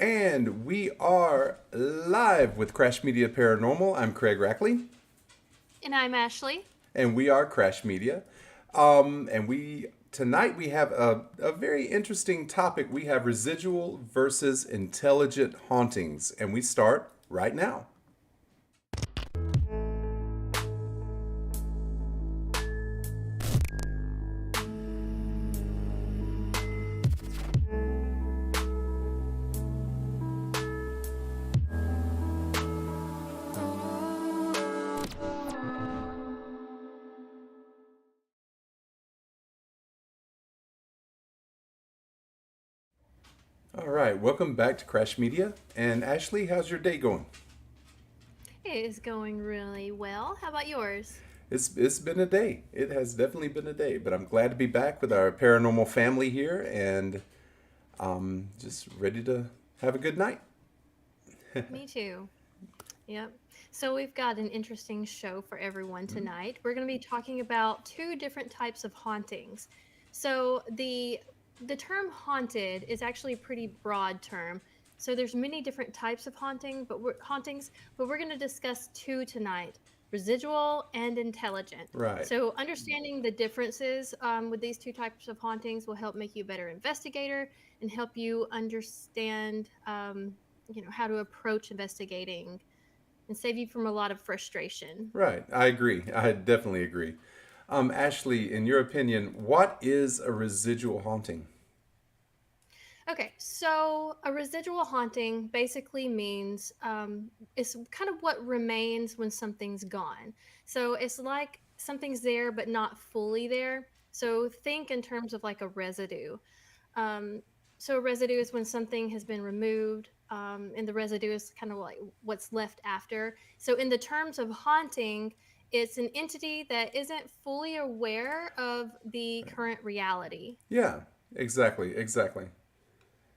And we are live with Crash Media Paranormal. I'm Craig Rackley, And I'm Ashley. and we are Crash Media. And we tonight we have a very interesting topic. We have residual versus intelligent hauntings, and we start right now. All right, welcome back to Crash Media. And Ashley, how's your day going? It is going really well. How about yours? It's been a day. It has definitely been a day, but I'm glad to be back with our paranormal family here, and just ready to have a good night. Me too. Yep. So we've got an interesting show for everyone tonight. We're going to be talking about two different types of hauntings. So the term haunted is actually a pretty broad term. So there's many different types of hauntings, but we're going to discuss two tonight: residual and intelligent. Right. So understanding the differences with these two types of hauntings will help make you a better investigator and help you understand, how to approach investigating and save you from a lot of frustration. Right. I agree. I definitely agree. Ashley, in your opinion, what is a residual haunting? Okay, so a residual haunting basically means it's kind of what remains when something's gone. So it's like something's there but not fully there. So think in terms of like a residue. Um, so a residue is when something has been removed, and the residue is kind of like what's left after. So in the terms of haunting, it's an entity that isn't fully aware of the current reality. Yeah, exactly, exactly.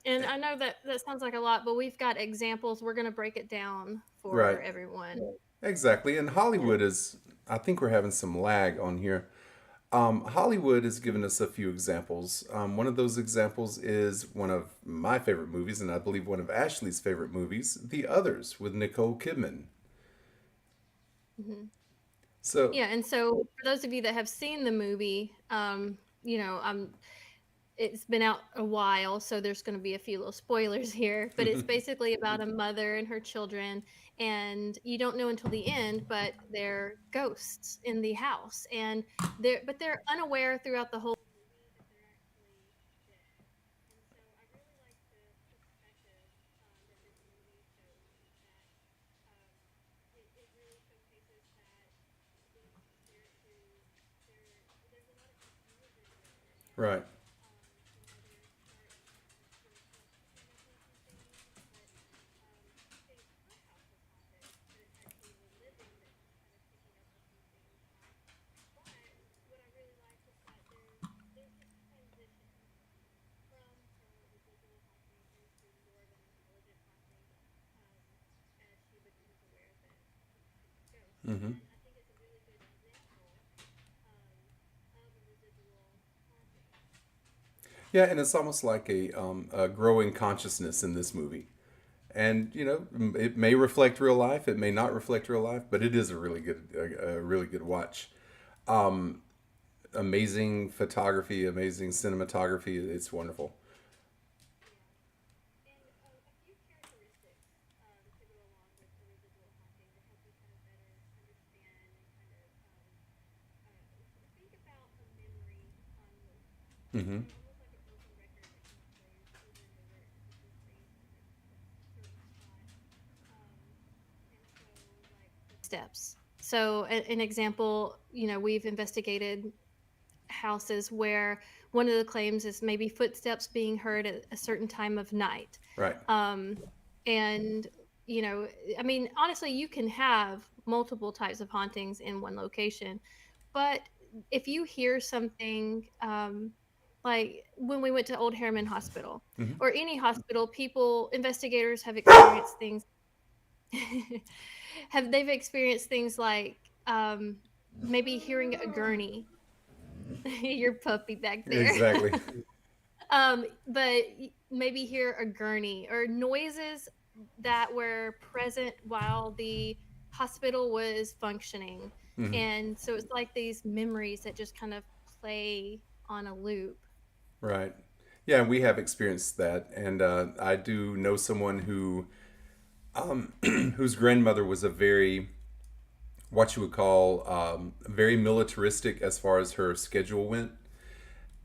And I know that that sounds like a lot, but we've got examples. We're going to break it down Right, for everyone. exactly. And Hollywood is, I think we're having some lag on here. Hollywood has given us a few examples. One of those examples is one of my favorite movies, and I believe one of Ashley's favorite movies, The Others, with Nicole Kidman. Hmm. So, Yeah, and so for those of you that have seen the movie, it's been out a while, so there's going to be a few little spoilers here, but it's basically about a mother and her children, and you don't know until the end, but they're ghosts in the house, and they're unaware throughout the whole movie that they're actually dead. And so I really like the perspective that this movie shows that um, it really showcases that these spirits who there's a lot of confusion there, and right. they're still picking up on some things, but you think her house is haunted, but it's actually the living that's kind of picking up on some things not. But what I really like is that there's this transition from her residual haunting into more of an intelligent haunting, um, as she becomes aware that she's a ghost. Hmm. And I think it's a really good example of a residual haunting. Yeah, and it's almost like a growing consciousness in this movie. And it may reflect real life, it may not reflect real life, but it is a really good watch. Um, Amazing photography, amazing cinematography. It's wonderful. Yeah. And a few characteristics to go along with a residual haunting to help you kind of better understand and kind of think about a memory on loop. It's Hmm. kind of almost like a broken record that kind of plays over and over as if you're playing in a certain spot. Um, and so, like footsteps. So, an example, we've investigated houses where one of the claims is maybe footsteps being heard at a certain time of night. Right. Um, and, I mean, honestly, you can have multiple types of hauntings in one location, but if you hear something, like when we went to Old Harriman Hospital Hmm. or any hospital, investigators have experienced things, they've experienced things like maybe hearing a gurney. Your puppy back there. Exactly. But maybe hear a gurney or noises that were present while the hospital was functioning. Mhm. And so it's like these memories that just kind of play on a loop. Right. Yeah, we have experienced that, and I do know someone who whose grandmother was a very what you would call very militaristic as far as her schedule went,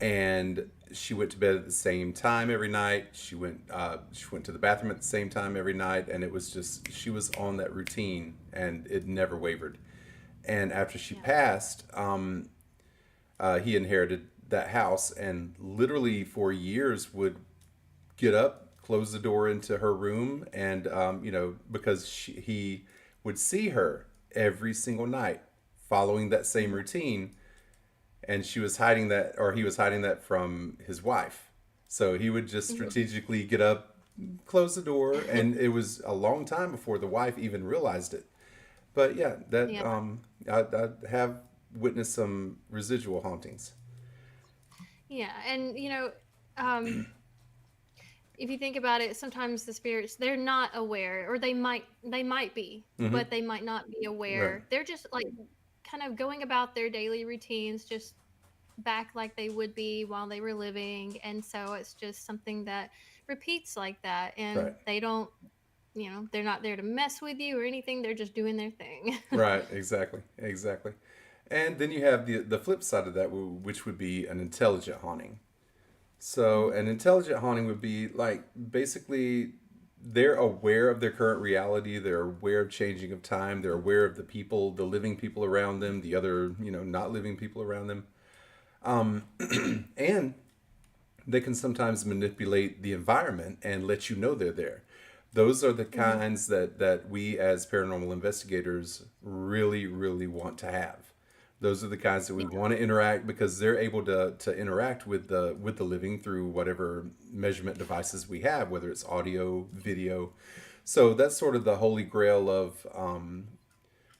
and she went to bed at the same time every night. She went to the bathroom at the same time every night, and it was just she was on that routine, and it never wavered. And after she Yeah. passed, he inherited that house, and literally for years would get up, close the door into her room, and because he would see her every single night, following that same Mhm. routine, and she was hiding that, or he was hiding that from his wife. So he would just Mhm. strategically get up, close the door, and it was a long time before the wife even realized it. But yeah, that Yeah. I have witnessed some residual hauntings. Yeah. And, um, if you think about it, sometimes the spirits, they're not aware, or they might be, Hmm. but they might not be Right, aware. They're just like kind of going about their daily routines, just back like they would be while they were living. And so it's just something that repeats like that. And right. they don't, they're not there to mess with you or anything. They're just doing their thing. Right, exactly, exactly. And then you have the flip side of that, which would be an intelligent haunting. So Mhm. an intelligent haunting would be like basically they're aware of their current reality, they're aware of changing of time, they're aware of the people, the living people around them, the other, not living people around them. And they can sometimes manipulate the environment and let you know they're there. Those are the Mhm. kinds that we as paranormal investigators really, really want to have. Those are the kinds that we Yeah. want to interact because they're able to interact with the living through whatever measurement devices we have, whether it's audio, video. So that's sort of the holy grail of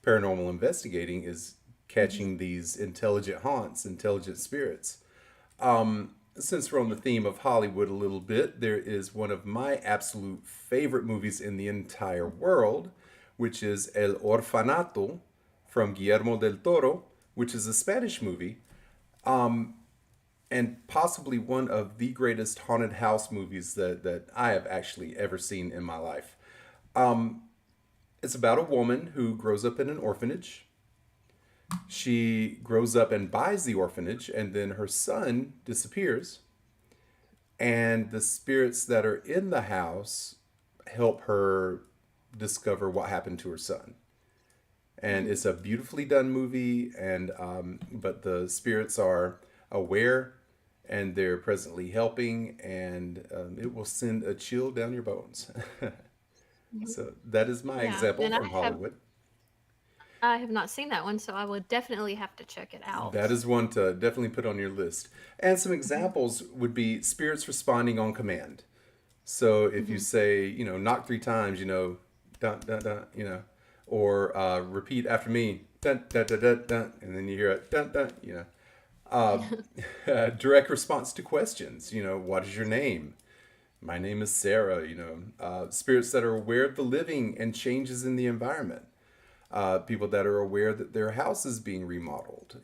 paranormal investigating is Mhm. catching these intelligent haunts, intelligent spirits. Since we're on the Yeah. theme of Hollywood a little bit, there is one of my absolute favorite movies in the entire world, which is El Orfanato from Guillermo del Toro, which is a Spanish movie and possibly one of the greatest haunted house movies that I have actually ever seen in my life. It's about a woman who grows up in an orphanage. She grows up and buys the orphanage, and then her son disappears and the spirits that are in the house help her discover what happened to her son. And Mhm. it's a beautifully done movie, and but the spirits are aware and they're presently helping, and it will send a chill down your bones. Mhm. So that is my Yeah. example And I from have Hollywood. I have not seen that one, so I would definitely have to check it That out. is one to definitely put on your list. And some Mhm. examples would be spirits responding on command. So if you Mhm. say, knock three times, dun dun dun, or repeat after me, dun dun dun dun dun, and then you hear a dun dun, direct response to questions. What is your name? My name is Sarah. Spirits that are aware of the living and changes in the environment. People that are aware that their house is being remodeled.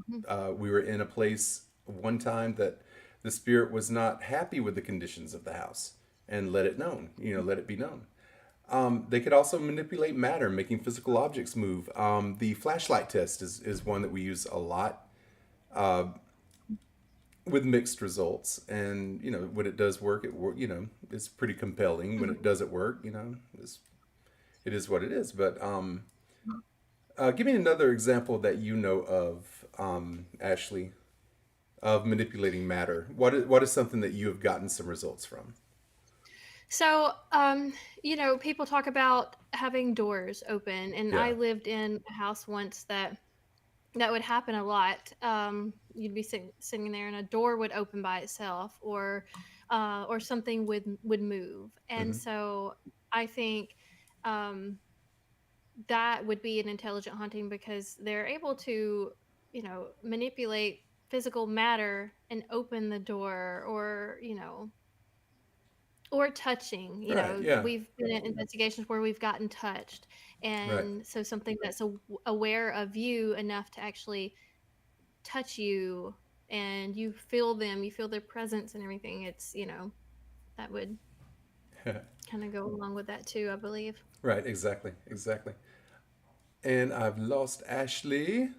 Mhm. We were in a place one time that the spirit was not happy with the conditions of the house and let it known, let it be known. They could also manipulate matter, making physical objects move. The flashlight test is one that we use a lot with mixed results. And, when it does work, it's pretty compelling. When it Mhm. doesn't work, it is what it is. But give me another example that you know of, Ashley, of manipulating matter. What is something that you have gotten some results from? So, people talk about having doors open, and Yeah. I lived in a house once that would happen a lot. You'd be sitting there, and a door would open by itself, or something would move. And Hmm. so, I think um, that would be an intelligent haunting because they're able to, manipulate. physical matter and open the door, or or touching. Right. Yeah. We've been in investigations where we've gotten touched, Right. and so something that's aware of you enough to actually touch you, and you feel their presence and everything. That would kind of go along with that too, I believe. Right. Exactly. Exactly. And I've lost Ashley.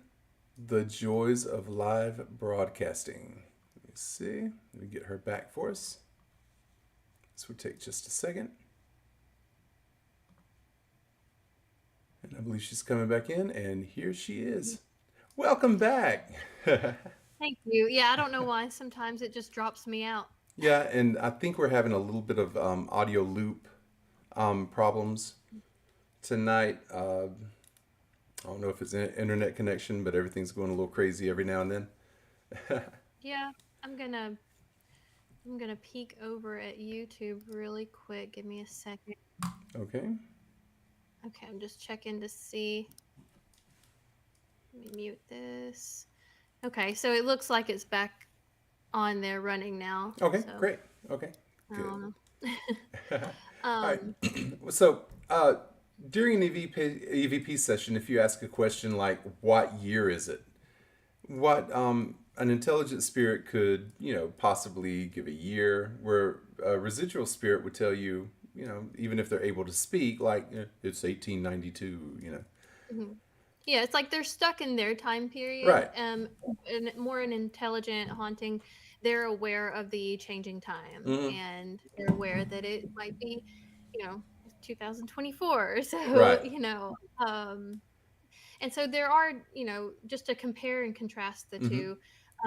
The joys of live broadcasting. Let me see. Let me get her back for us. This would take just a second. And I believe she's coming back in, and here she Mhm. is. Welcome back. Thank you. Yeah, I don't know why sometimes it just drops me out. Yeah, and I think we're having a little bit of audio loop problems tonight. I don't know if it's an internet connection, but everything's going a little crazy every now and then. Yeah, I'm gonna peek over at YouTube really quick. Give me a second. Okay. Okay, I'm just checking to see. Let me mute this. Okay, so it looks like it's back on there running now. Okay, So, great. Okay, good. um, All right. um, So, during an EVP session, if you ask a question like, what year is it? What an intelligent spirit could, possibly give a year, where a residual spirit would tell you, even if they're able to speak, like, it's 1892, mhm. Yeah, it's like they're stuck in their time period. Right. And more an intelligent haunting, they're aware of the changing time, Hmm. and they're aware that it might be, 2024. So, Right. and so there are, just to compare and contrast the Hmm. two.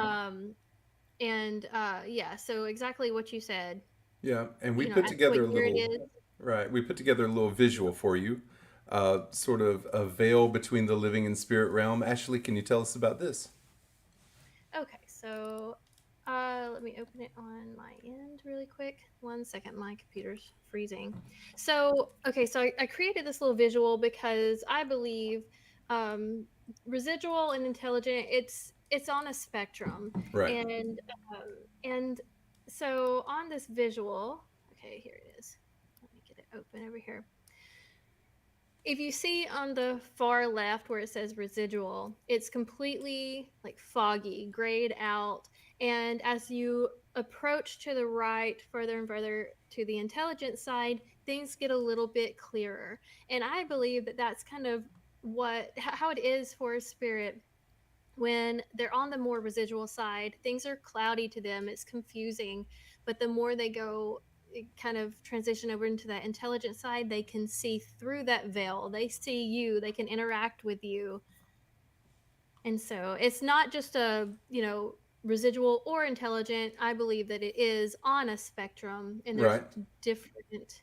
Um, and yeah, so exactly what you said, Yeah. And we put ask what together a year it little, is. right. We put together a little visual for you, sort of a veil between the living and spirit realm. Ashley, can you tell us about this? Okay, so let me open it on my end really quick. One second, my computer's freezing. So, okay, so I created this little visual because I believe um, residual and intelligent. It's on a spectrum, Right. and and so on this visual. Okay, here it is. Let me get it open over here. If you see on the far left where it says residual, it's completely like foggy, grayed out. And as you approach to the right, further and further to the intelligence side, things get a little bit clearer. And I believe that that's kind of how it is for a spirit when they're on the more residual side. Things are cloudy to them, it's confusing, but the more they go kind of transition over into that intelligent side, they can see through that veil, they see you, they can interact with you. And so it's not just a residual or intelligent. I believe that it is on a spectrum, and there's Right. different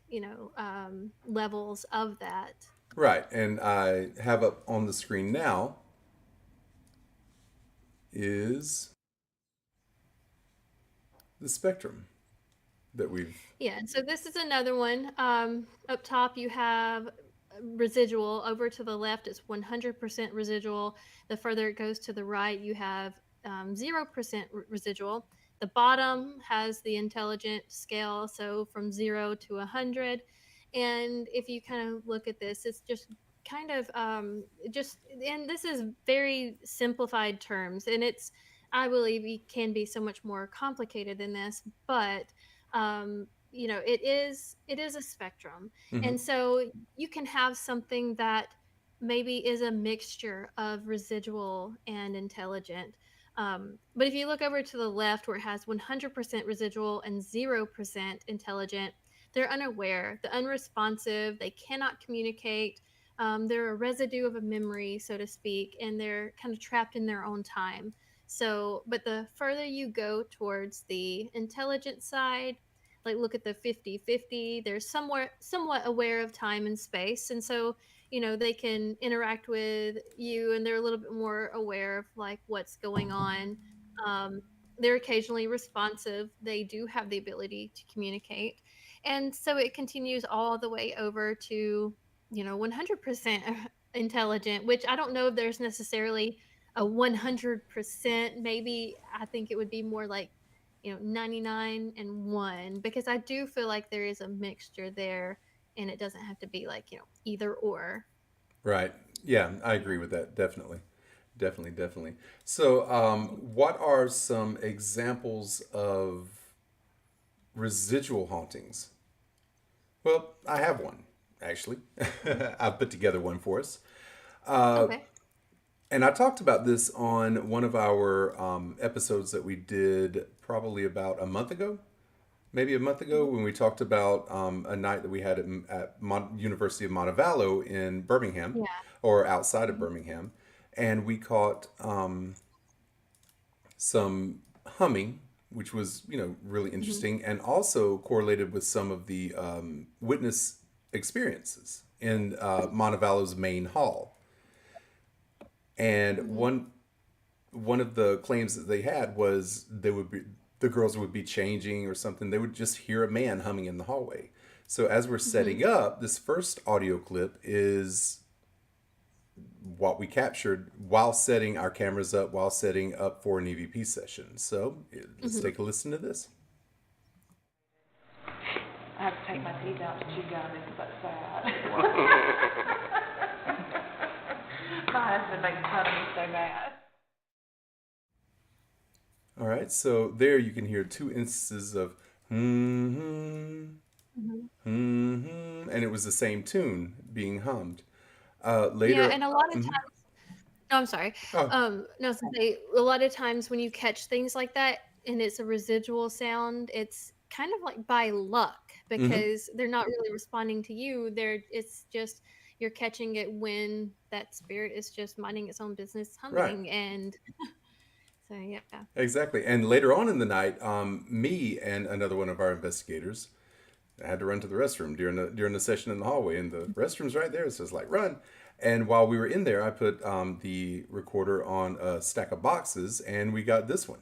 levels of that. Right. And I have up on the screen now is the spectrum that we've. Yeah, and so this is another one. Up top, you have residual. Over to the left, it's 100% residual. The further it goes to the right, you have 0% residual. The bottom has the intelligent scale, so from 0 to 100. And if you kind of look at this, it's just kind of and this is very simplified terms, and I believe it can be so much more complicated than this, but it is a spectrum. Hmm. And so you can have something that maybe is a mixture of residual and intelligent. But if you look over to the left where it has 100% residual and 0% intelligent, they're unaware, they're unresponsive, they cannot communicate. They're a residue of a memory, so to speak, and they're kind of trapped in their own time. So, but the further you go towards the intelligent side, like look at the 50-50, they're somewhat aware of time and space. And so, they can interact with you, and they're a little bit more aware of like what's going on. Um, they're occasionally responsive. They do have the ability to communicate. And so it continues all the way over to, 100% intelligent, which I don't know if there's necessarily a 100%. Maybe I think it would be more like, 99 and 1, because I do feel like there is a mixture there, and it doesn't have to be like, either or. Right. Yeah, I agree with that. Definitely. Definitely, definitely. So, what are some examples of residual hauntings? Well, I have one, actually. I've put together one for us. Okay. And I talked about this on one of our episodes that we did probably about a month ago, maybe a month ago, Mhm. when we talked about a night that we had at University of Montevallo in Birmingham, Yeah. or outside of Mhm. Birmingham, and we caught some humming, which was really Mhm. interesting, and also correlated with some of the witness experiences in Montevallo's main hall. And Mhm. one of the claims that they had was the girls would be changing or something. They would just hear a man humming in the hallway. So as we're Mhm. setting up, this first audio clip is what we captured while setting our cameras up, while setting up for an EVP session. So let's Mhm. take a listen to this. I have to take my teeth out to chew gum because that's sad. My husband makes fun of me so bad. All right, so there you can hear two instances of hmm, Mhm. and it was the same tune being hummed. Yeah, Later, and a lot of mhm. times. No, I'm sorry. Oh, No, I was gonna say, a lot of times when you catch things like that and it's a residual sound, it's kind of like by luck, hmm, because they're not really responding to you. It's just you're catching it when that spirit is just minding its own business right. humming, and so yeah. Exactly. And later on in the night, me and another one of our investigators had to run to the restroom during the session in the hallway, and the restroom's right there. So it's like run. And while we were in there, I put the recorder on a stack of boxes, and we got this one.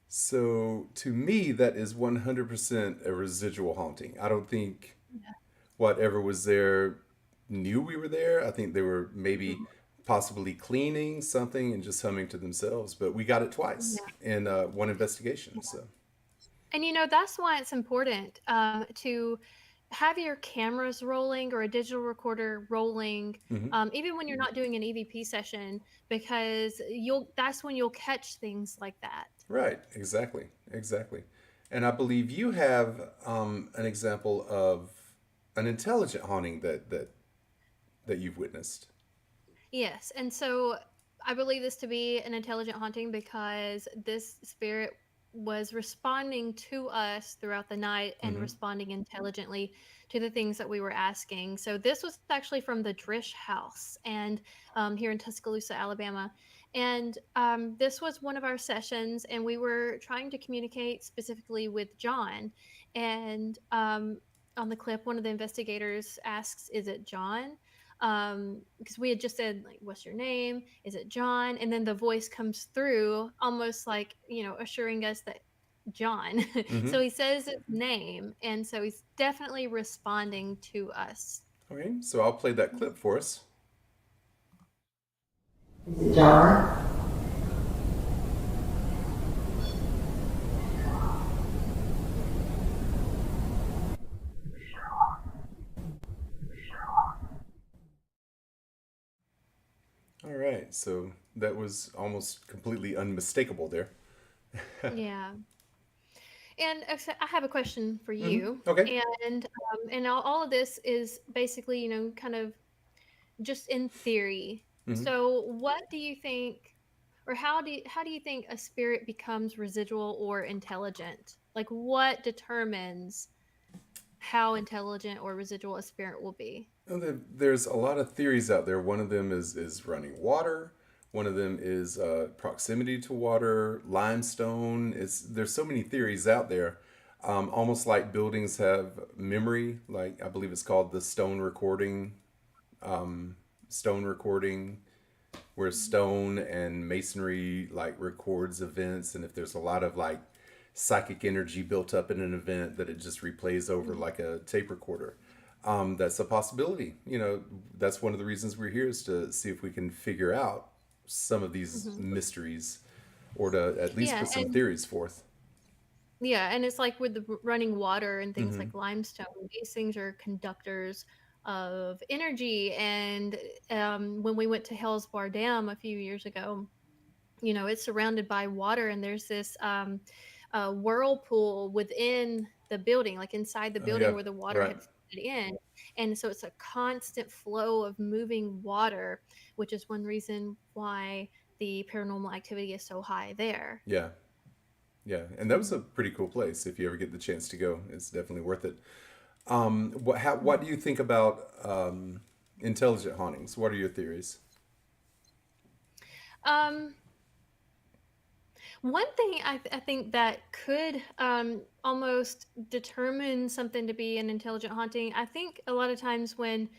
So to me, that is 100% a residual haunting. I don't think whatever was there knew we were there. I think they were maybe Mhm. possibly cleaning something and just humming to themselves. But we got it twice Yeah. in one investigation. So, And that's why it's important, to have your cameras rolling or a digital recorder rolling, mhm. even when you're not doing an EVP session, because that's when you'll catch things like that. Right, exactly, exactly. And I believe you have an example of an intelligent haunting that you've witnessed. Yes, and so I believe this to be an intelligent haunting because this spirit was responding to us throughout the night and Hmm. responding intelligently to the things that we were asking. So this was actually from the Drish House, and here in Tuscaloosa, Alabama. And this was one of our sessions, and we were trying to communicate specifically with John. And on the clip, one of the investigators asks, "Is it John?" Because we had just said, like, "What's your name? Is it John?" And then the voice comes through, almost like, assuring us that John. Hmm. So he says his name, and so he's definitely responding to us. Okay, so I'll play that clip for us. John, All right, so that was almost completely unmistakable there. Yeah. And I have a question for Hmm. you. Okay. And all of this is basically, kind of just in theory. Hmm. So, what do you think, or how do you think a spirit becomes residual or intelligent? Like, what determines how intelligent or residual a spirit will be? Well, there's a lot of theories out there. One of them is running water. One of them is proximity to water, limestone. There's so many theories out there. Almost like buildings have memory. Like I believe it's called the stone recording. Stone recording. where stone and masonry like records events, and if there's a lot of like psychic energy built up in an event that it just replays over Mhm. like a tape recorder. That's a possibility. That's one of the reasons we're here, is to see if we can figure out some of these Mhm. mysteries, or to at least Yeah, put some and theories forth. yeah, and it's like with the running water and things Mm-hmm. like limestone, these things are conductors of energy. And when we went to Hell's Bar Dam a few years ago, it's surrounded by water, and there's this whirlpool within the building, like inside the Oh building yeah, where the water right. had flooded in. And so it's a constant flow of moving water, which is one reason why the paranormal activity is so high there. Yeah, yeah, and that was a Mhm. pretty cool place. If you ever get the chance to go, it's definitely worth it. What Mhm. do you think about intelligent hauntings? What are your theories? Um, One thing I think that could almost determine something to be an intelligent haunting, I think a lot of times when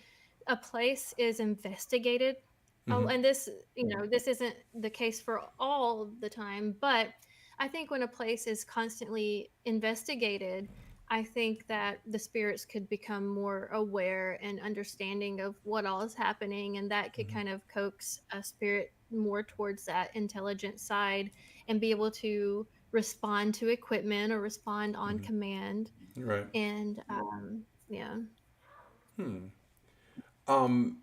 a place is investigated, Mm-hmm. and this isn't the case for all the time, but I think when a place is constantly investigated, I think that the spirits could become more aware and understanding of what all is happening, and that could Mm-hmm. kind of coax a spirit more towards that intelligent side and be able to respond to equipment or respond on Mm-hmm. command. Right. And yeah. Hmm. Um,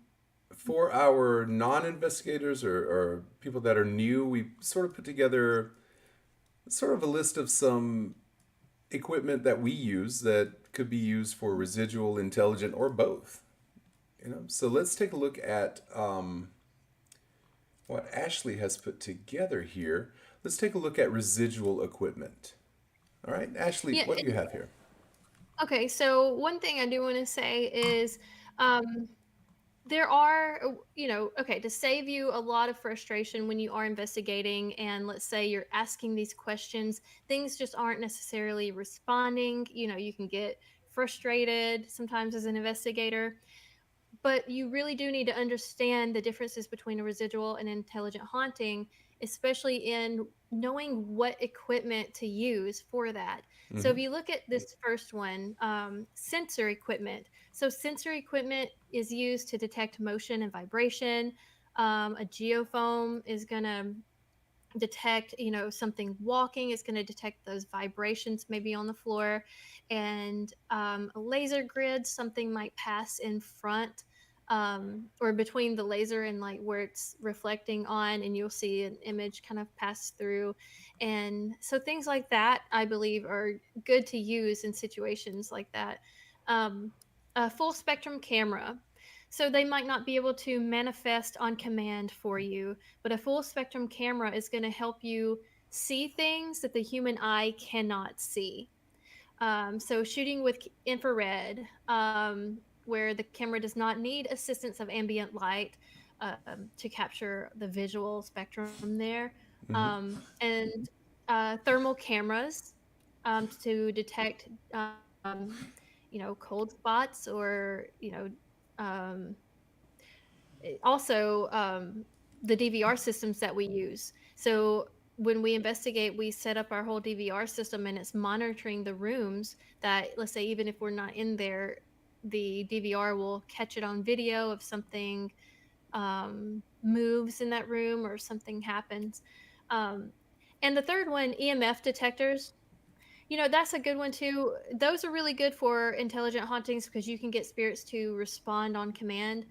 for our non-investigators, or people that are new, we sort of put together sort of a list of some equipment that we use that could be used for residual, intelligent, or both. So let's take a look at what Ashley has put together here. Let's take a look at residual equipment. All right, Ashley, Yeah. what do you have here? Okay, so one thing I do want to say is um, there are, okay, to save you a lot of frustration when you are investigating, and let's say you're asking these questions, things just aren't necessarily responding. You can get frustrated sometimes as an investigator. But you really do need to understand the differences between a residual and intelligent haunting, especially in knowing what equipment to use for that. So, Mm-hmm. if you look at this first one, sensor equipment. So, sensor equipment is used to detect motion and vibration. A geofoam is going to detect something walking, it's going to detect those vibrations maybe on the floor. And a laser grid, something might pass in front, or between the laser and like where it's reflecting on, and you'll see an image kind of pass through. And so things like that, I believe, are good to use in situations like that. A full spectrum camera, so they might not be able to manifest on command for you, but a full spectrum camera is going to help you see things that the human eye cannot see. So shooting with infrared, where the camera does not need assistance of ambient light to capture the visual spectrum there. Mm-hmm. And thermal cameras to detect, cold spots, or, um, also the DVR systems that we use. So when we investigate, we set up our whole DVR system, and it's monitoring the rooms that, let's say, even if we're not in there, the DVR will catch it on video if something moves in that room or something happens. Um, and the third one, EMF detectors. That's a good one too. Those are really good for intelligent hauntings because you can get spirits to respond on command.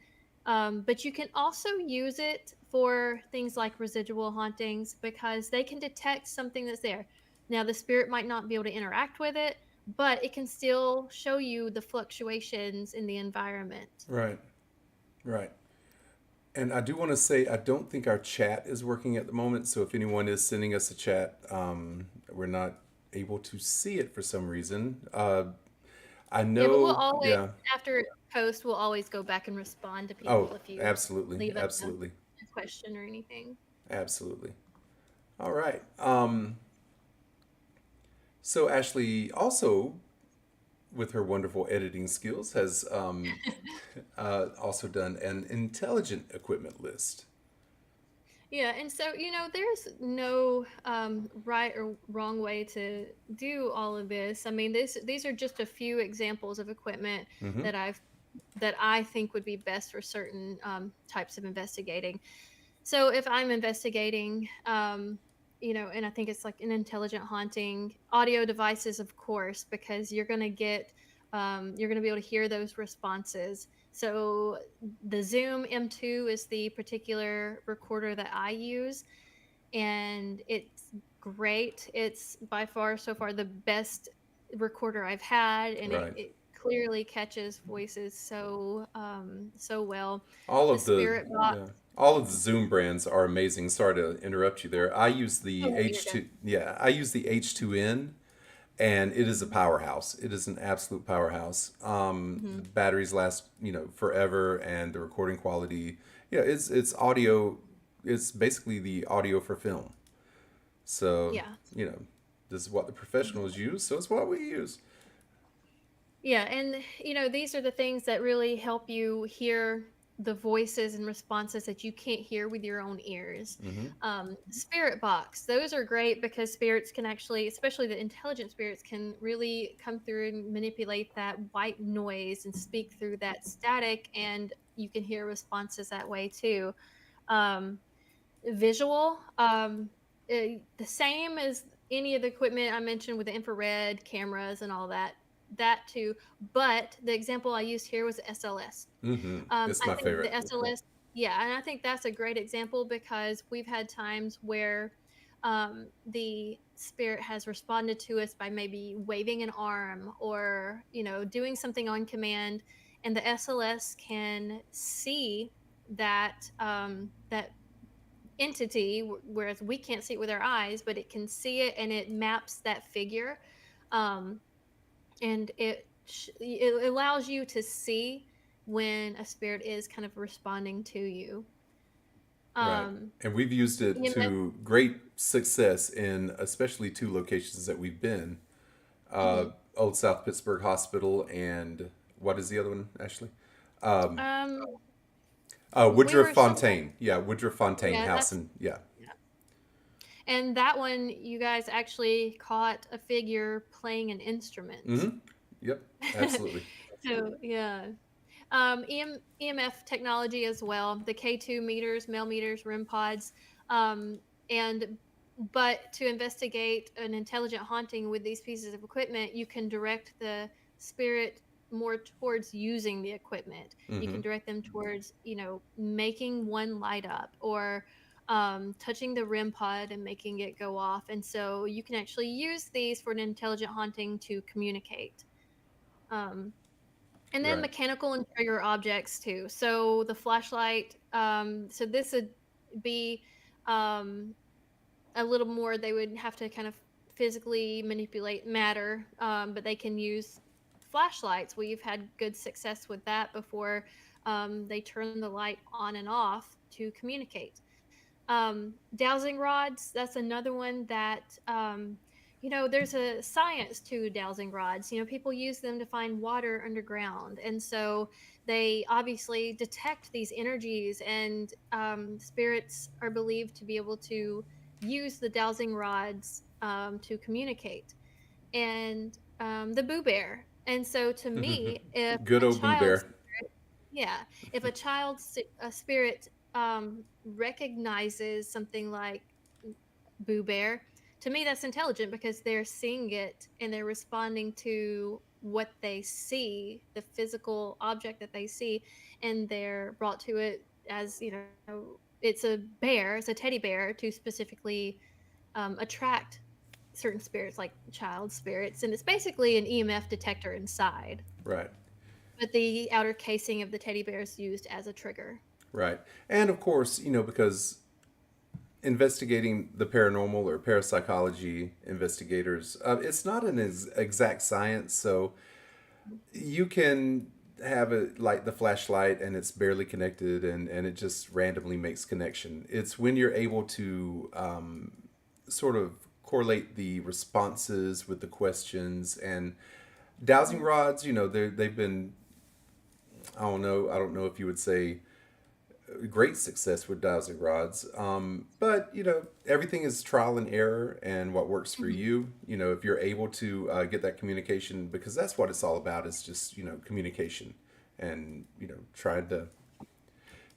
But you can also use it for things like residual hauntings because they can detect something that's there. Now, the spirit might not be able to interact with it, but it can still show you the fluctuations in the environment. Right, right. And I do want to say, I don't think our chat is working at the moment. So if anyone is sending us a chat, we're not able to see it for some reason. I Yeah, but we'll know, always, yeah. after it posts, we'll always go back and respond to Oh, people if you absolutely, leave us absolutely, a question or anything. absolutely. All right. So Ashley also, with her wonderful editing skills, has also done an intelligent equipment list. Yeah, and so there's no right or wrong way to do all of this. I mean, these are just a few examples of equipment Hmm. that I think would be best for certain types of investigating. So if I'm investigating, and I think it's like an intelligent haunting, audio devices, of course, because you're gonna be able to hear those responses. So the Zoom M2 is the particular recorder that I use, and it's great. It's by far so far the best recorder I've had, and it, Right. it clearly catches voices so well. All The of the Spirit Box. yeah, all of the Zoom brands are amazing. Sorry to interrupt you there. I use Oh, the no, you're good. H2, yeah, I use the H2N, and it is a powerhouse. It is an absolute powerhouse. The Hmm. batteries last, forever, and the recording quality, yeah, it's audio. It's basically the audio for film. So, Yeah. you know, this is what the professionals use, so it's what we use. Yeah, and these are the things that really help you hear the voices and responses that you can't hear with your own ears. Hmm. Spirit box, those are great because spirits can actually, especially the intelligent spirits, can really come through and manipulate that white noise and speak through that static, and you can hear responses that way too. Um, Visual, the same as any of the equipment I mentioned with the infrared cameras and all that, that too. But the example I used here was SLS. Hmm. It's I my think the favorite. SLS, yeah, and I think that's a great example because we've had times where the spirit has responded to us by maybe waving an arm or doing something on command, and the SLS can see that entity, whereas we can't see it with our eyes, but it can see it and it maps that figure, um, and it allows you to see when a spirit is kind of responding to you. Right. Um, And we've used it EMF. to great success in especially two locations that we've been, uh, Mhm. Old South Pittsburgh Hospital and what is the other one, Ashley? Um, we Woodruff were somewhere. Fontaine. Yeah, Woodruff Fontaine Yeah, House. that's And yeah. yeah. And that one, you guys actually caught a figure playing an instrument. Hmm. Yep, absolutely. So yeah. EMF technology as well, the K2 meters, mel meters, REM pods, um, and but to investigate an intelligent haunting with these pieces of equipment, you can direct the spirit more towards using the equipment. You Hmm. can direct them towards, making one light up or touching the REM pod and making it go off. And so you can actually use these for an intelligent haunting to communicate. Um, and then Right. mechanical and trigger objects too. So the flashlight, so this would be um, a little more, they would have to kind of physically manipulate matter, but they can use flashlights. We've had good success with that before. They turn the light on and off to communicate. Dowsing rods, that's another one that, there's a science to dowsing rods. People use them to find water underground. And so they obviously detect these energies, and spirits are believed to be able to use the dowsing rods to communicate. And the Boo Bear. And so to me, if Good a old Boo child Bear. yeah, if a a spirit recognizes something like Boo Bear, to me that's intelligent because they're seeing it and they're responding to what they see, the physical object that they see, and they're brought to it as it's a bear, it's a teddy bear to specifically attract certain spirits like child spirits, and it's basically an EMF detector inside, Right. but the outer casing of the teddy bear is used as a trigger. Right. And of course, because investigating the paranormal or parapsychology investigators, it's not an exact science. So you can have it like the flashlight and it's barely connected, and it just randomly makes connection. It's when you're able to sort of correlate the responses with the questions. And dowsing Mhm. rods, they've been, I don't know if you would say great success with dowsing rods. But everything is trial and error, and what works for Mhm. you. If you're able to get that communication, because that's what it's all about, is just communication, and trying to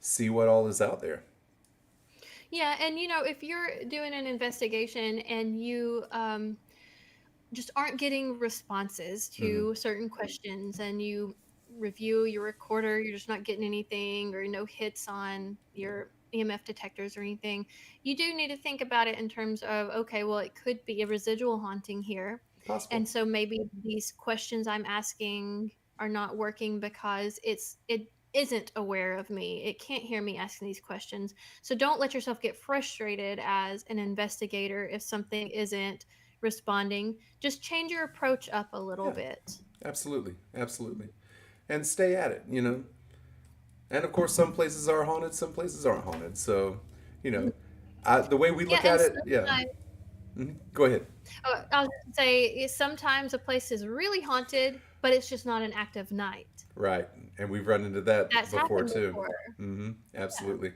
see what all is out there. Yeah, and if you're doing an investigation and you just aren't getting responses Hmm. to certain questions and you review your recorder, you're just not getting anything or no hits on your EMF detectors or anything, you do need to think about it in terms of, okay, well, it could be a residual haunting here. Possible. And so maybe these questions I'm asking are not working because it isn't aware of me. It can't hear me asking these questions. So don't let yourself get frustrated as an investigator if something isn't responding. Just change your approach up a little Yeah, bit. absolutely, absolutely, and stay at it. And of course, some places are haunted, some places aren't haunted. So, you know, the way we Yeah, look and at it, yeah. sometimes Go ahead. I was gonna say sometimes a place is really haunted, but it's just not an active night. Right. And we've run into that That's before happened too. before. Yeah. Absolutely.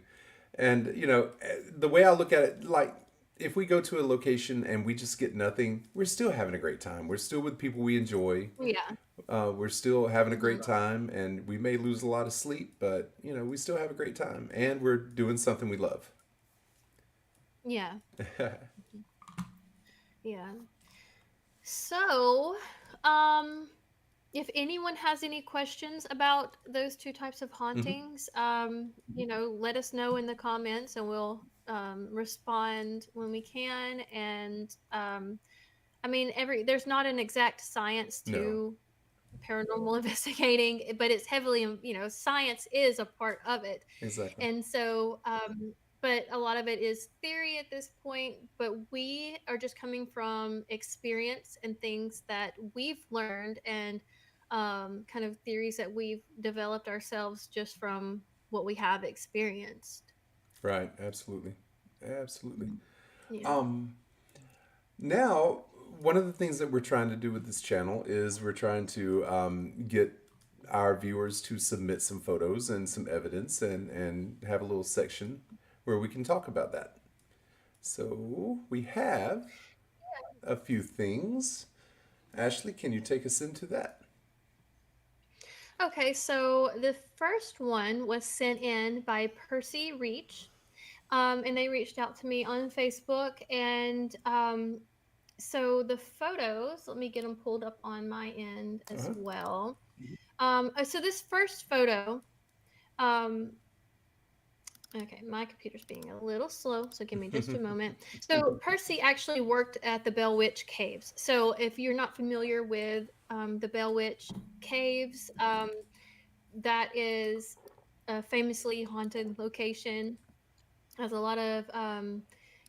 And, the way I look at it, like, if we go to a location and we just get nothing, we're still having a great time. We're still with people we enjoy. Yeah. We're still having a Mhm. great time, and we may lose a lot of sleep, but, we still have a great time. And we're doing something we love. Yeah. Yeah. So, um, if anyone has any questions about those two types of Hmm. hauntings, let us know in the comments and we'll respond when we can. And I mean, there's not an exact science No, to paranormal investigating, but it's heavily, science is a part of it. exactly. And so, but a lot of it is theory at this point, but we are just coming from experience and things that we've learned and kind of theories that we've developed ourselves just from what we have experienced. Right. Absolutely. Absolutely. Yeah. Um, Now, one of the things that we're trying to do with this channel is we're trying to get our viewers to submit some photos and some evidence, and have a little section where we can talk about that. So we have a few things. Ashley, can you take us into that? Okay, so the first one was sent in by Percy Reach. And they reached out to me on Facebook. And so the photos, let me get them pulled up on my end as Uh-huh. well. So this first photo, um, okay, my computer's being a little slow, so give me just a moment. So Percy actually worked at the Bell Witch Caves. So if you're not familiar with the Bell Witch Caves, that is a famously haunted location. Has a lot of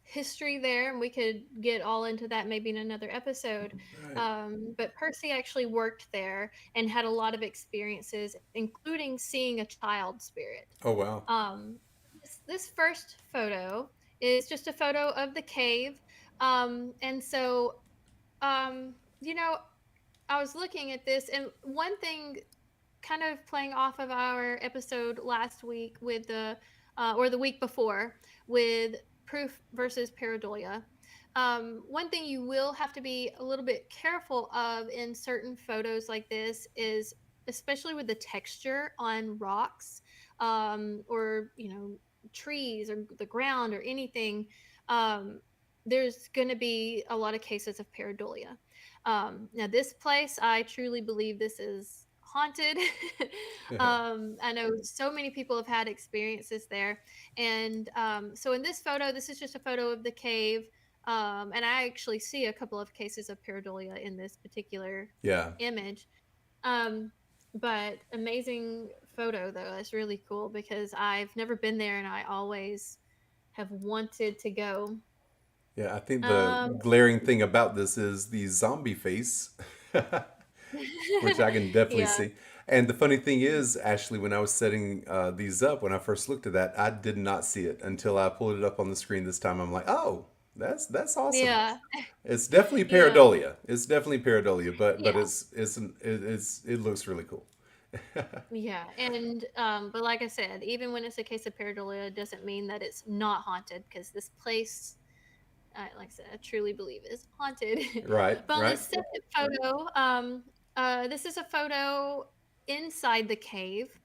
history there, and we could get all into that maybe in another episode. Right. But Percy actually worked there and had a lot of experiences, including seeing a child spirit. Oh, wow. This first photo is just a photo of the cave. And so, um, you know, I was looking at this, and one thing kind of playing off of our episode last week with or the week before with proof versus pareidolia. One thing you will have to be a little bit careful of in certain photos like this is especially with the texture on rocks, or trees or the ground or anything. um, there's going to be a lot of cases of pareidolia. Now, this place, I truly believe this is haunted. I know so many people have had experiences there. And so in this photo, this is just a photo of the cave. And I actually see a couple of cases of pareidolia in this particular Yeah. image. Um, but amazing photo, though. It's really cool because I've never been there and I always have wanted to go. Yeah, I think the Um, glaring thing about this is the zombie face, which I can definitely yeah. see. And the funny thing is, Ashley, when I was setting these up, when I first looked at that, I did not see it until I pulled it up on the screen this time. I'm like, oh, that's awesome. Yeah. It's definitely Yeah. pareidolia. It's definitely pareidolia, but Yeah. it looks really cool. Yeah, and but like I said, even when it's a case of pareidolia, it doesn't mean that it's not haunted because this place, like I said, I truly believe is haunted. Right, But on right. this second photo, this is a photo inside the cave.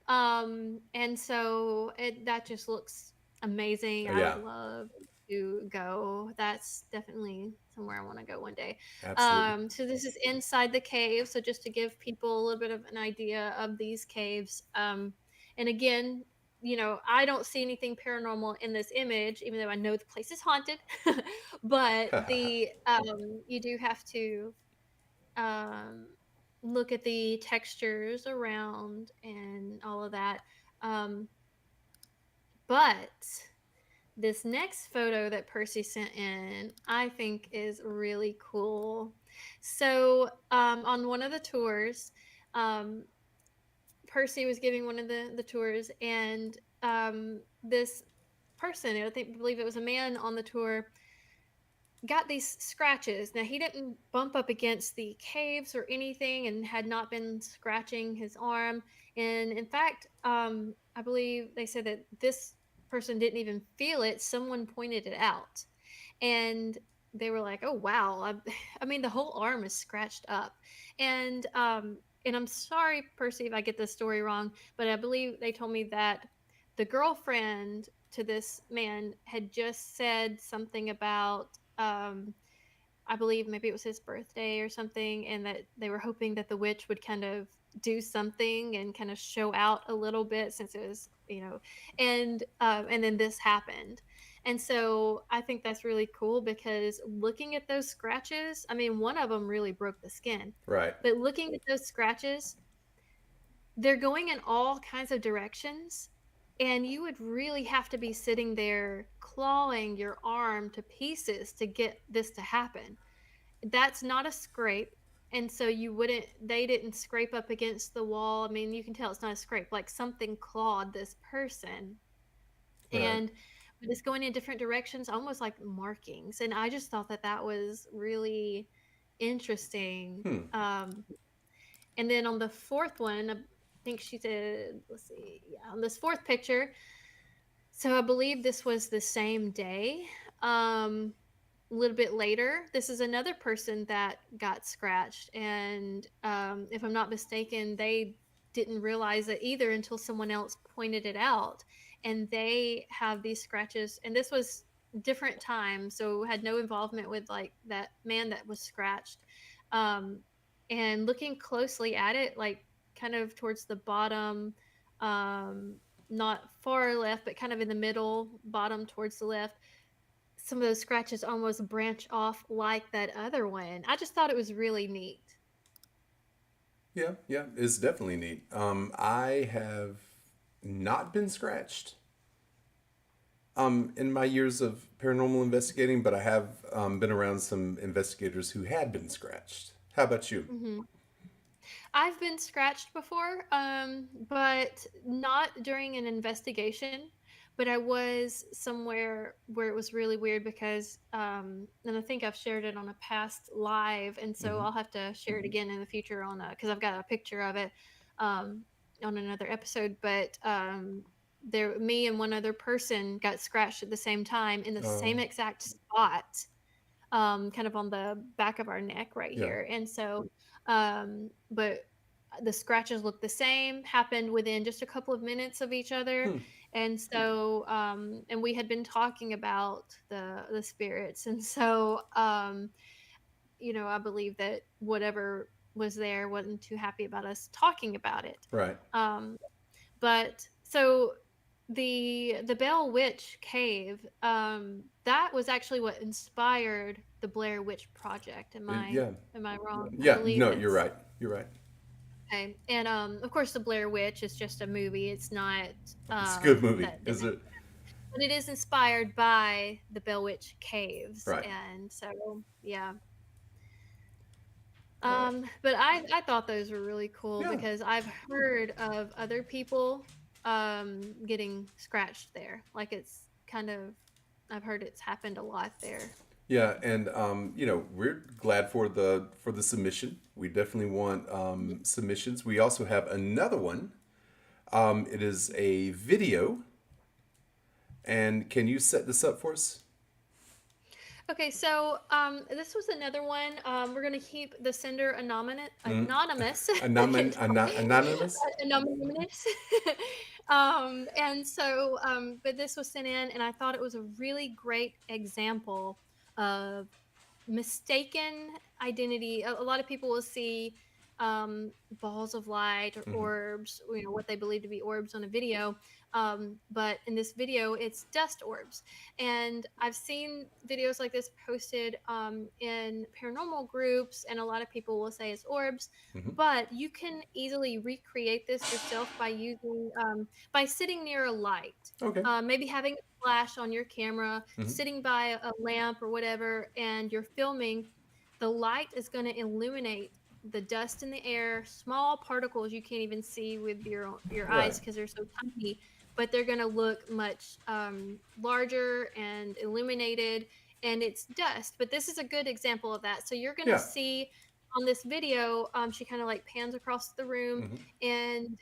And so that just looks amazing. I would Yeah, love to go. That's definitely somewhere I want to go one day. absolutely. So this is inside the cave. So just to give people a little bit of an idea of these caves. And again, I don't see anything paranormal in this image, even though I know the place is haunted. But the you do have to um, look at the textures around and all of that. Um, but this next photo that Percy sent in, I think is really cool. So on one of the tours, um, Percy was giving one of the tours, and this person, believe it was a man on the tour, got these scratches. Now he didn't bump up against the caves or anything and had not been scratching his arm. And in fact, I believe they said that this person didn't even feel it. Someone pointed it out. And they were like, "Oh wow!" I mean, the whole arm is scratched up, and I'm sorry, Percy, if I get this story wrong, but I believe they told me that the girlfriend to this man had just said something about I believe maybe it was his birthday or something, and that they were hoping that the witch would kind of do something and kind of show out a little bit since it was, and then this happened. And so I think that's really cool because looking at those scratches, I mean, one of them really broke the skin, Right, but looking at those scratches, they're going in all kinds of directions. And you would really have to be sitting there clawing your arm to pieces to get this to happen. That's not a scrape. And so they didn't scrape up against the wall. I mean, you can tell it's not a scrape, like something clawed this person. right. And but it's going in different directions, almost like markings. And I just thought that that was really interesting. Hmm. And then on the fourth one, I think she said, let's see, yeah, on this fourth picture, so I believe this was the same day. A little bit later, this is another person that got scratched, and if I'm not mistaken, they didn't realize it either until someone else pointed it out. And they have these scratches, and this was different time, so had no involvement with like that man that was scratched. Um, and looking closely at it, like kind of towards the bottom, um, not far left, but kind of in the middle, bottom towards the left, some of those scratches almost branch off like that other one. I just thought it was really neat. Yeah, yeah, it's definitely neat. I have not been scratched in my years of paranormal investigating, but I have been around some investigators who had been scratched. How about you? Hmm. I've been scratched before, but not during an investigation. But I was somewhere where it was really weird because, and I think I've shared it on a past live, and so Hmm. I'll have to share it again in the future on because I've got a picture of it um, on another episode. But me and one other person got scratched at the same time in the Oh, same exact spot, kind of on the back of our neck right yeah. here. And so, but the scratches look the same, happened within just a couple of minutes of each other. Hmm. And so, and we had been talking about the spirits. And so, I believe that whatever was there wasn't too happy about us talking about it. Right. Um, but so the Bell Witch Cave, that was actually what inspired the Blair Witch Project. Am I Yeah. am I wrong? I Yeah. believe No, you're it's right. You're right. okay. And of course the Blair Witch is just a movie. It's not It's a good movie. that Is didn't, it? but it is inspired by the Bell Witch Caves. Right. And so yeah. Right. But I thought those were really cool Yeah. because I've heard of other people getting scratched there. Like it's kind of I've heard it's happened a lot there. Yeah, and we're glad for the submission. We definitely want submissions. We also have another one. It is a video, and can you set this up for us? Okay, so this was another one. We're gonna keep the sender Mm. anonymous. I Anonym, can't talk. anonymous. Anonymous. And so, but this was sent in, and I thought it was a really great example of mistaken identity. A lot of people will see balls of light or Hmm. orbs, what they believe to be orbs on a video. But in this video, it's dust orbs. And I've seen videos like this posted in paranormal groups, and a lot of people will say it's orbs. Hmm. But you can easily recreate this yourself by sitting near a light, Okay. maybe having a flash on your camera, Hmm. sitting by a lamp or whatever, and you're filming. The light is going to illuminate the dust in the air, small particles you can't even see with your Right. eyes because they're so tiny, but they're going to look much larger and illuminated, and it's dust. But this is a good example of that. So you're going to Yeah. see on this video, she kind of like pans across the room, Hmm. and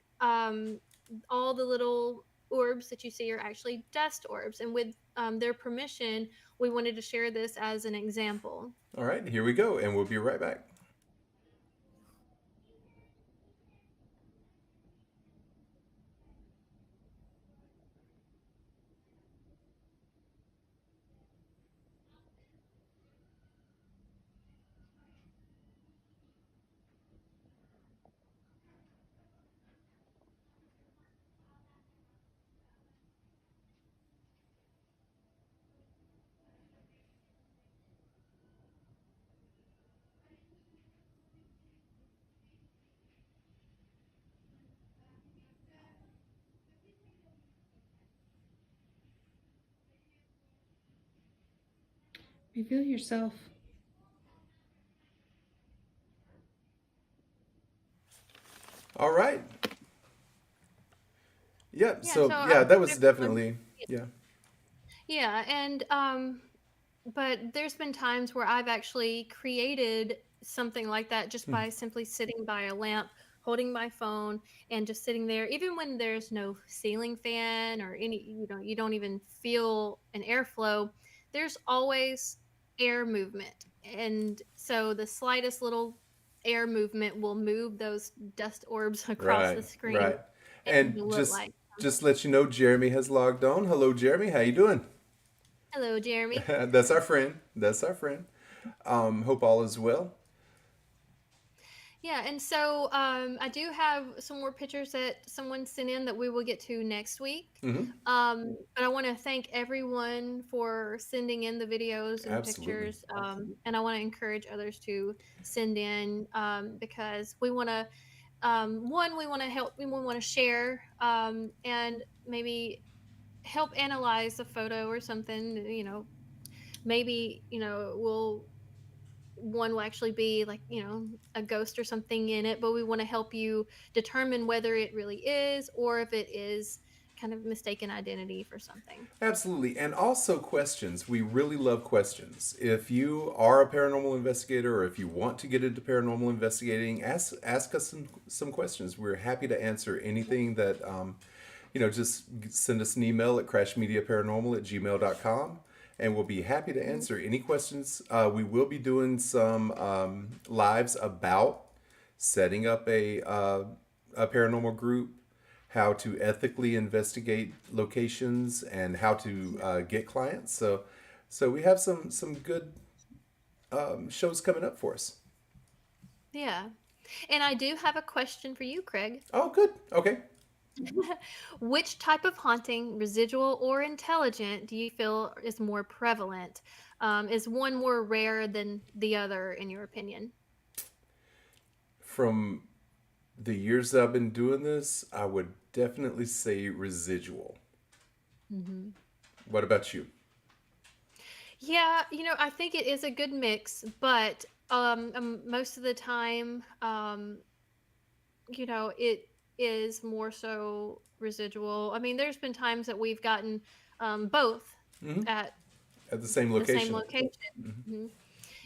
all the little orbs that you see are actually dust orbs. And with their permission, we wanted to share this as an example. All right. Here we go, and we'll be right back. Reveal yourself. All right. Yeah. Yeah, so So yeah, that was everyone, definitely yeah. yeah, and but there's been times where I've actually created something like that just Hmm. by simply sitting by a lamp, holding my phone, and just sitting there, even when there's no ceiling fan or any, you don't even feel an airflow. There's always air movement, and so the slightest little air movement will move those dust orbs across the Right. screen, Right. and And it'll look just like just something. let you know, Jeremy has logged on. Hello, Jeremy. How you doing? Hello, Jeremy. That's our friend. That's our friend. Hope all is well. Yeah, and so I do have some more pictures that someone sent in that we will get to next week. Hmm. But I want to thank everyone for sending in the videos and Absolutely. pictures. And I want to encourage others to send in because we want to, one, we want to help, we want to share and maybe help analyze a photo or something. Maybe, we'll one will actually be like a ghost or something in it, but we want to help you determine whether it really is or if it is kind of mistaken identity for something. Absolutely. And also questions. We really love questions. If you are a paranormal investigator or if you want to get into paranormal investigating, ask us some questions. We're happy to answer anything that just send us an email at crashmediaparanormal@gmail.com and we'll be happy to Mhm. answer any questions. We will be doing some lives about setting up a paranormal group, how to ethically investigate locations, and how to get clients. So we have some good shows coming up for us. Yeah, and I do have a question for you, Craig. Oh, good. Okay. Which type of haunting, residual or intelligent, do you feel is more prevalent? Is one more rare than the other in your opinion? From the years that I've been doing this, I would definitely say residual. Hmm. What about you? Yeah, I think it is a good mix, but most of the time, it is more so residual. I mean, there's been times that we've gotten both Hmm. at At the same the same location. location. Mhm.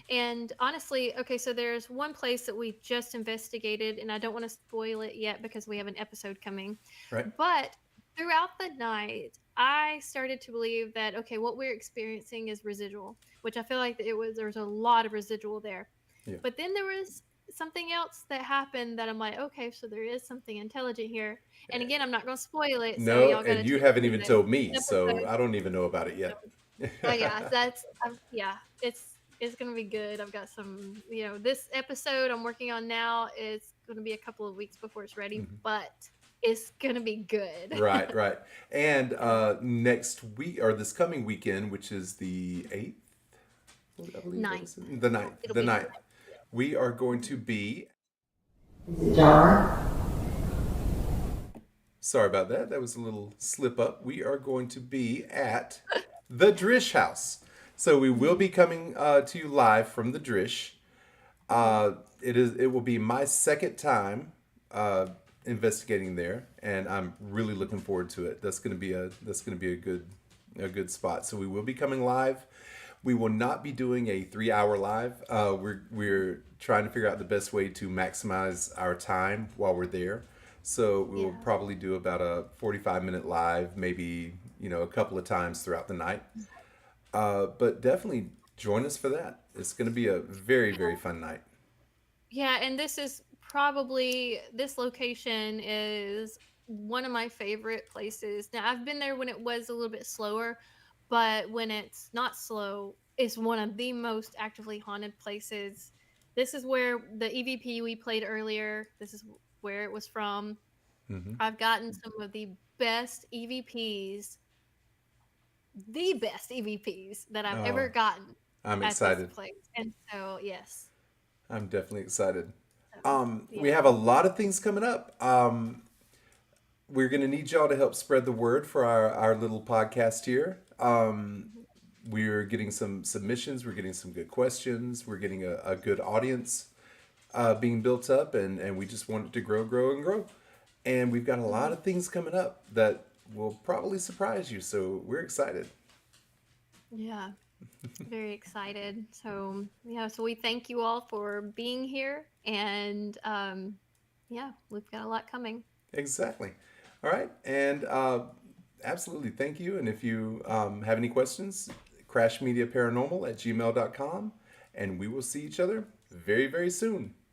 And honestly, okay, so there's one place that we just investigated, and I don't want to spoil it yet because we have an episode coming. Right? But throughout the night, I started to believe that okay, what we're experiencing is residual, which I feel like there's a lot of residual there. Yeah. But then there was something else that happened that I'm like, okay, so there is something intelligent here. And again, I'm not going to spoil it, so No, y'all got to and you tune haven't into even the told me, so episode. I don't even know about it yet. Oh yeah, yeah, it's gonna be good. I've got some, this episode I'm working on now is gonna be a couple of weeks before it's ready, but it's gonna be good. Right, right. And next week or this coming weekend, which is the 8th, I believe that Ninth. was it? The ninth. It'll The be the ninth. ninth. We are going to be. John, Sorry about that. That was a little slip up. We are going to be at the Drish House. So we will Mhm, be coming to you live from the Drish. mhm. It will be my second time uh, investigating there, and I'm really looking forward to it. That's gonna be a good spot. So we will be coming live. We will not be doing a 3 hour live. We're trying to figure out the best way to maximize our time while we're there. So we will Yeah. probably do about a 45-minute live, maybe a couple of times throughout the night. But definitely join us for that. It's going to be a very, very fun night. Yeah, and this location is one of my favorite places. Now, I've been there when it was a little bit slower, but when it's not slow, it's one of the most actively haunted places. This is where the EVP we played earlier, this is where it was from. Hmm. I've gotten some of the best EVPs that I've ever Oh, gotten I'm at this excited. place. And so, yes. I'm definitely excited. So, We yeah. have a lot of things coming up. We're going to need y'all to help spread the word for our little podcast here. Mhm. We're getting some submissions. We're getting some good questions. We're getting a good audience being built up, and we just want it to grow, grow, and grow. And we've got a lot Mhm. of things coming up that will probably surprise you. So we're excited. Yeah. Very excited. So, yeah, so we thank you all for being here. And yeah, we've got a lot coming. Exactly. All right. And absolutely. Thank you. And if you have any questions, crashmediaparanormal@gmail.com. And we will see each other very, very soon.